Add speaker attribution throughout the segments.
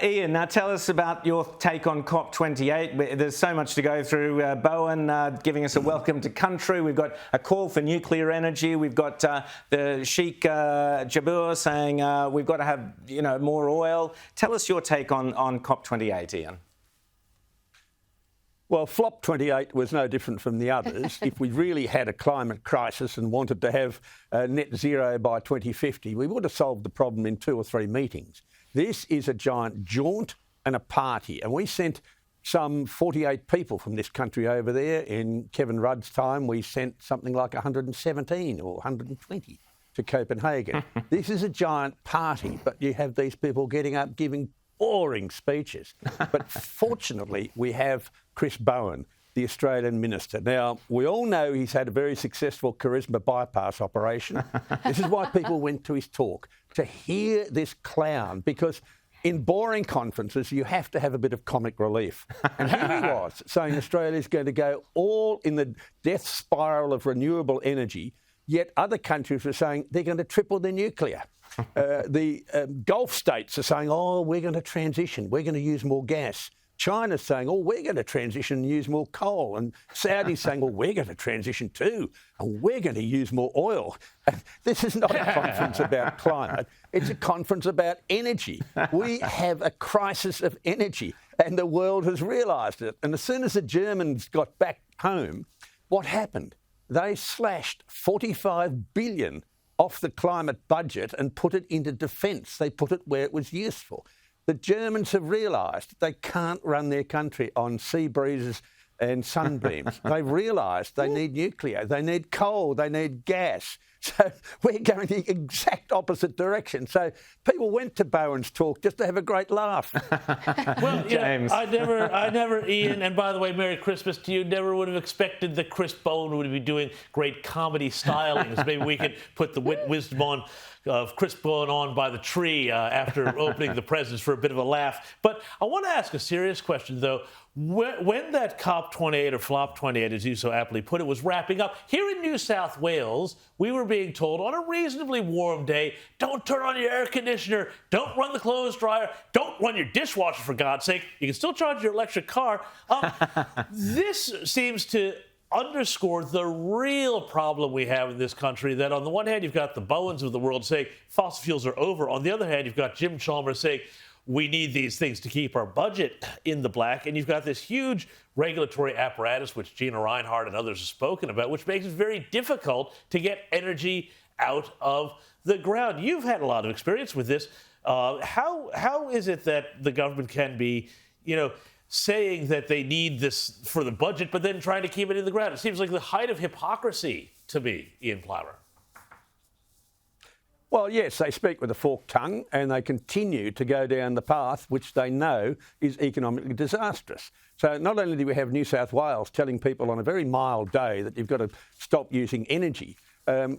Speaker 1: Ian, now tell us about your take on COP28. There's so much to go through. Bowen giving us a welcome to country. We've got a call for nuclear energy. We've got the Sheikh Jabur saying we've got to have more oil. Tell us your take on COP28, Ian.
Speaker 2: Well, Flop 28 was no different from the others. If we really had a climate crisis and wanted to have net zero by 2050, we would have solved the problem in 2 or 3 meetings. This is a giant jaunt and a party. And we sent some 48 people from this country over there. In Kevin Rudd's time, we sent something like 117 or 120 to Copenhagen. This is a giant party, but you have these people getting up giving boring speeches. But fortunately, we have Chris Bowen, the Australian minister. Now, we all know he's had a very successful charisma bypass operation. This is why people went to his talk, to hear this clown, because in boring conferences, you have to have a bit of comic relief. And here he was saying Australia's going to go all in the death spiral of renewable energy, yet other countries are saying they're going to triple their nuclear. The Gulf states are saying, oh, we're going to transition, we're going to use more gas. China's saying, oh, we're going to transition and use more coal. And Saudi's saying, well, we're going to transition too, and we're going to use more oil. And this is not a conference about climate. It's a conference about energy. We have a crisis of energy, and the world has realised it. And as soon as the Germans got back home, what happened? They slashed 45 billion off the climate budget and put it into defence. They put it where it was useful. The Germans have realised they can't run their country on sea breezes and sunbeams. They've realised they need nuclear, they need coal, they need gas. So we're going the exact opposite direction. So people went to Bowen's talk just to have a great laugh.
Speaker 3: Well, James. I never, Ian, and by the way, Merry Christmas to you, never would have expected that Chris Bowen would be doing great comedy stylings. Maybe we could put the wisdom on of Chris Bowen on by the tree after opening the presents for a bit of a laugh. But I want to ask a serious question, though. When that COP28 or Flop 28, as you so aptly put it, was wrapping up, here in New South Wales, we were being told on a reasonably warm day, don't turn on your air conditioner, don't run the clothes dryer, don't run your dishwasher, for God's sake. You can still charge your electric car. This seems to underscore the real problem we have in this country, that on the one hand, you've got the Bowens of the world saying fossil fuels are over. On the other hand, you've got Jim Chalmers saying we need these things to keep our budget in the black. And you've got this huge regulatory apparatus, which Gina Reinhart and others have spoken about, which makes it very difficult to get energy out of the ground. You've had a lot of experience with this. How is it that the government can be, saying that they need this for the budget, but then trying to keep it in the ground? It seems like the height of hypocrisy to me, Ian Plimer.
Speaker 2: Well, yes, they speak with a forked tongue, and they continue to go down the path which they know is economically disastrous. So not only do we have New South Wales telling people on a very mild day that you've got to stop using energy,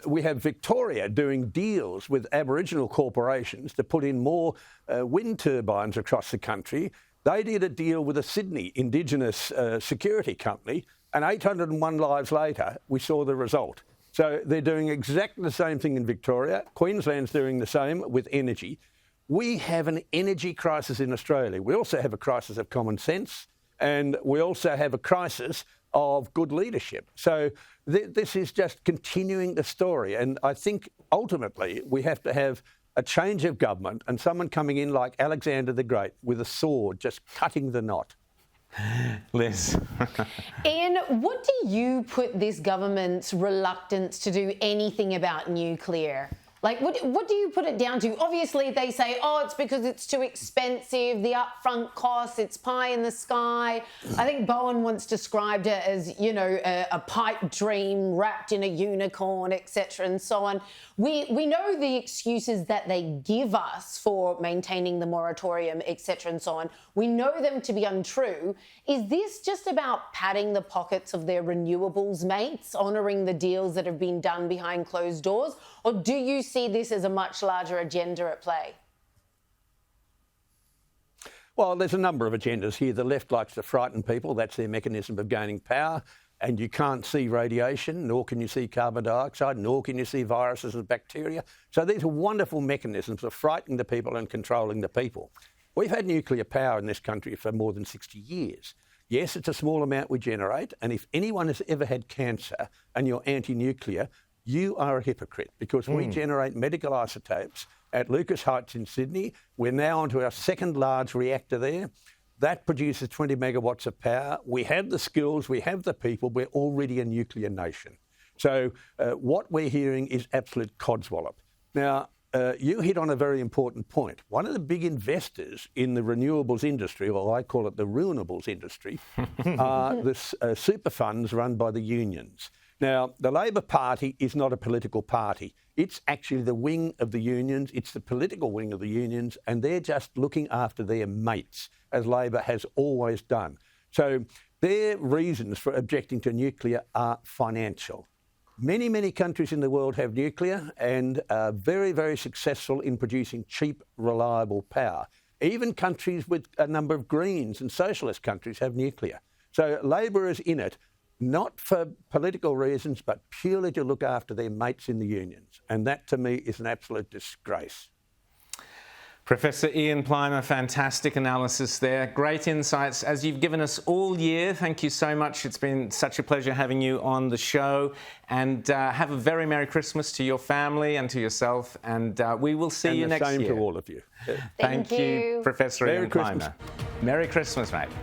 Speaker 2: we have Victoria doing deals with Aboriginal corporations to put in more wind turbines across the country. They did a deal with a Sydney Indigenous security company, and 801 lives later, we saw the result. So they're doing exactly the same thing in Victoria. Queensland's doing the same with energy. We have an energy crisis in Australia. We also have a crisis of common sense, and we also have a crisis of good leadership. So this is just continuing the story. And I think ultimately we have to have a change of government and someone coming in like Alexander the Great with a sword, just cutting the knot.
Speaker 1: Liz.
Speaker 4: Ian, what do you put this government's reluctance to do anything about nuclear? Like, what do you put it down to? Obviously, they say, oh, it's because it's too expensive, the upfront costs, it's pie in the sky. I think Bowen once described it as, a pipe dream wrapped in a unicorn, etc. and so on. We know the excuses that they give us for maintaining the moratorium, etc. and so on. We know them to be untrue. Is this just about padding the pockets of their renewables mates, honouring the deals that have been done behind closed doors? Or do you see this as a much larger agenda at play?
Speaker 2: Well, there's a number of agendas here. The left likes to frighten people. That's their mechanism of gaining power. And you can't see radiation, nor can you see carbon dioxide, nor can you see viruses and bacteria. So these are wonderful mechanisms of frightening the people and controlling the people. We've had nuclear power in this country for more than 60 years. Yes, it's a small amount we generate, and if anyone has ever had cancer and you're anti-nuclear, you are a hypocrite, because we generate medical isotopes at Lucas Heights in Sydney. We're now onto our second large reactor there. That produces 20 megawatts of power. We have the skills, we have the people, we're already a nuclear nation. So what we're hearing is absolute codswallop. Now, you hit on a very important point. One of the big investors in the renewables industry, or I call it the ruinables industry, are the super funds run by the unions. Now, the Labor Party is not a political party. It's actually the wing of the unions. It's the political wing of the unions, and they're just looking after their mates, as Labor has always done. So their reasons for objecting to nuclear are financial. Many, many countries in the world have nuclear and are very, very successful in producing cheap, reliable power. Even countries with a number of Greens and socialist countries have nuclear. So Labor is in it, not for political reasons, but purely to look after their mates in the unions. And that, to me, is an absolute disgrace.
Speaker 1: Professor Ian Plimer, fantastic analysis there. Great insights, as you've given us all year. Thank you so much. It's been such a pleasure having you on the show. And have a very Merry Christmas to your family and to yourself. And we will see you next year.
Speaker 2: And the same to all of you.
Speaker 1: Thank you, Professor Ian Plimer.
Speaker 2: Merry Christmas.
Speaker 1: Merry Christmas, mate.